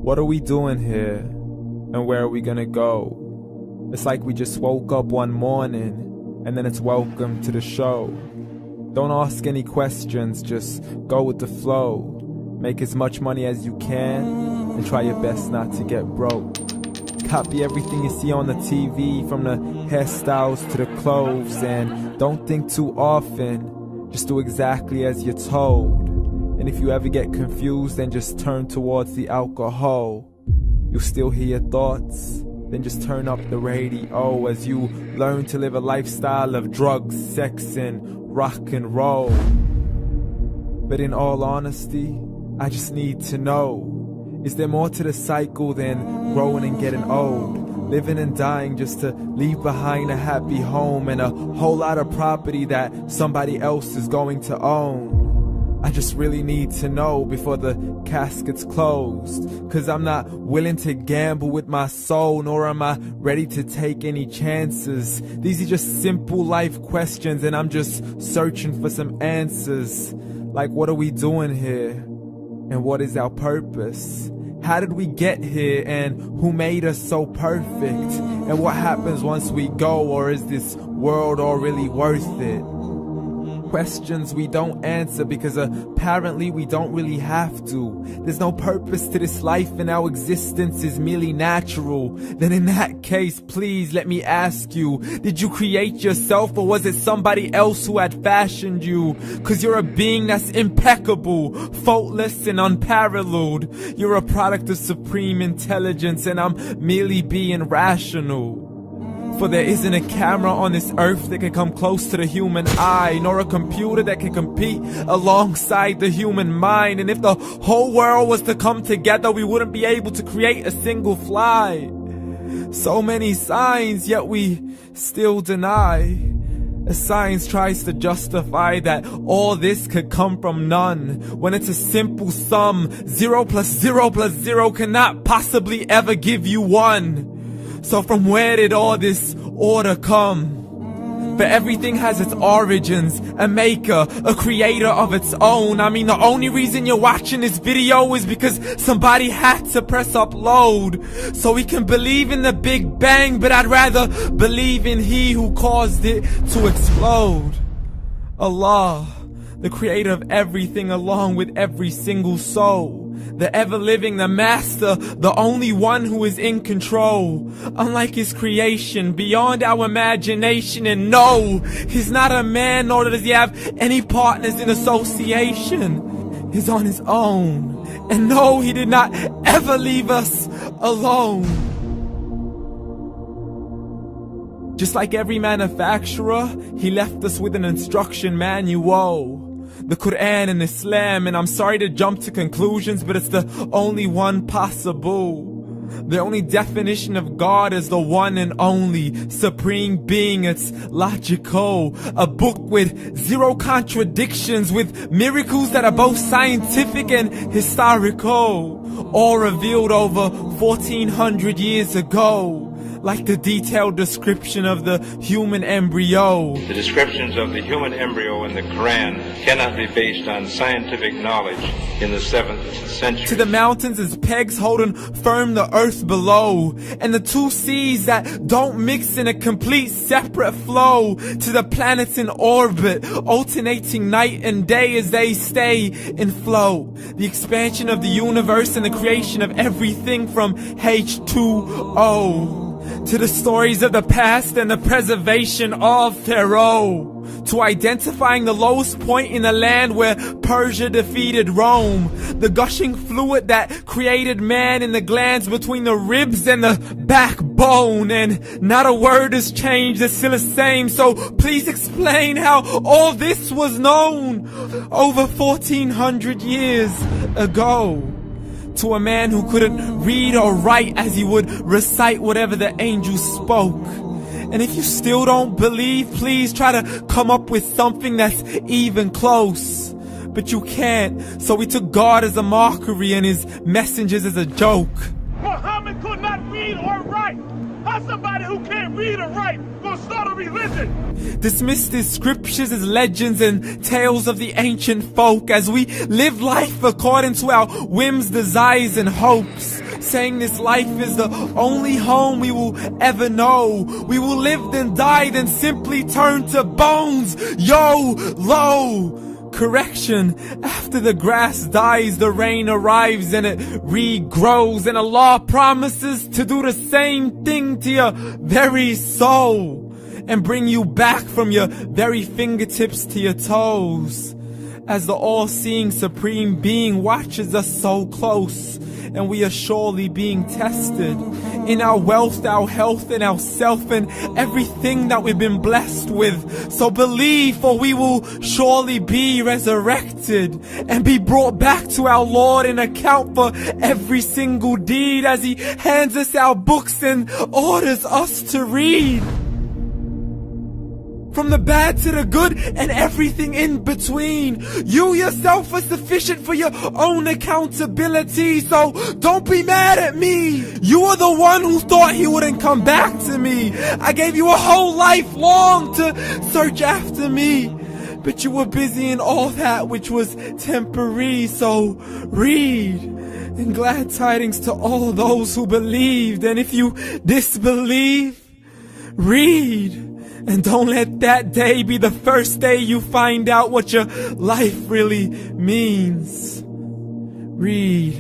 What are we doing here? And where are we gonna go? It's like we just woke up one morning, and then it's welcome to the show. Don't ask any questions, just go with the flow. Make as much money as you can, and try your best not to get broke. Copy everything you see on the TV, from the hairstyles to the clothes, and don't think too often, just do exactly as you're told. And if you ever get confused, then just turn towards the alcohol. You'll still hear your thoughts, then just turn up the radio as you learn to live a lifestyle of drugs, sex, and rock and roll. But in all honesty, I just need to know, is there more to the cycle than growing and getting old? Living and dying just to leave behind a happy home and a whole lot of property that somebody else is going to own. I just really need to know before the casket's closed, 'cause I'm not willing to gamble with my soul, nor am I ready to take any chances. These are just simple life questions, and I'm just searching for some answers. Like, what are we doing here? And what is our purpose? How did we get here, and who made us so perfect? And what happens once we go, or is this world all really worth it? Questions we don't answer because apparently we don't really have to. There's no purpose to this life and our existence is merely natural. Then in that case, please let me ask you, did you create yourself, or was it somebody else who had fashioned you? 'Cause you're a being that's impeccable, faultless and unparalleled. You're a product of supreme intelligence, and I'm merely being rational. For there isn't a camera on this earth that can come close to the human eye, nor a computer that can compete alongside the human mind. And if the whole world was to come together, we wouldn't be able to create a single fly. So many signs, yet we still deny. As science tries to justify that all this could come from none, when it's a simple sum. 0 plus 0 plus 0 cannot possibly ever give you 1. So from where did all this order come? For everything has its origins, a maker, a creator of its own. I mean, the only reason you're watching this video is because somebody had to press upload. So we can believe in the Big Bang, but I'd rather believe in He who caused it to explode. Allah, the creator of everything along with every single soul. The ever-living, the master, the only one who is in control. Unlike his creation, beyond our imagination. And no, he's not a man, nor does he have any partners in association. He's on his own. And no, he did not ever leave us alone. Just like every manufacturer, he left us with an instruction manual. The Quran and Islam, and I'm sorry to jump to conclusions, but it's the only one possible. The only definition of God is the one and only supreme being. It's logical, a book with 0 contradictions, with miracles that are both scientific and historical, all revealed over 1400 years ago. Like the detailed description of the human embryo. The descriptions of the human embryo in the Quran cannot be based on scientific knowledge in the 7th century. To the mountains as pegs holding firm the earth below, and the 2 seas that don't mix in a complete separate flow. To the planets in orbit, alternating night and day as they stay in flow. The expansion of the universe and the creation of everything from H2O. To the stories of the past and the preservation of Pharaoh. To identifying the lowest point in the land where Persia defeated Rome. The gushing fluid that created man in the glands between the ribs and the backbone. And not a word has changed, it's still the same. So please explain how all this was known over 1400 years ago. To a man who couldn't read or write as he would recite whatever the angels spoke. And if you still don't believe, please try to come up with something that's even close. But you can't, so we took God as a mockery and his messengers as a joke. Muhammad could not read or write. How's somebody who can't read or write gonna start a religion? Dismissed his scriptures as legends and tales of the ancient folk, as we live life according to our whims, desires, and hopes. saying this life is the only home we will ever know. We will live then die, then simply turn to bones. YOLO! Correction, after the grass dies, the rain arrives and it regrows, and Allah promises to do the same thing to your very soul and bring you back from your very fingertips to your toes, as the all-seeing supreme being watches us so close, and we are surely being tested in our wealth, our health, and our self, and everything that we've been blessed with. So believe, for we will surely be resurrected and be brought back to our Lord and account for every single deed, as He hands us our books and orders us to read. From the bad to the good and everything in between. You yourself are sufficient for your own accountability, so don't be mad at me. You are the one who thought He wouldn't come back to me. I gave you a whole life long to search after me, but you were busy in all that which was temporary. So read, and glad tidings to all those who believed. And if you disbelieve, read. And don't let that day be the first day you find out what your life really means. Read.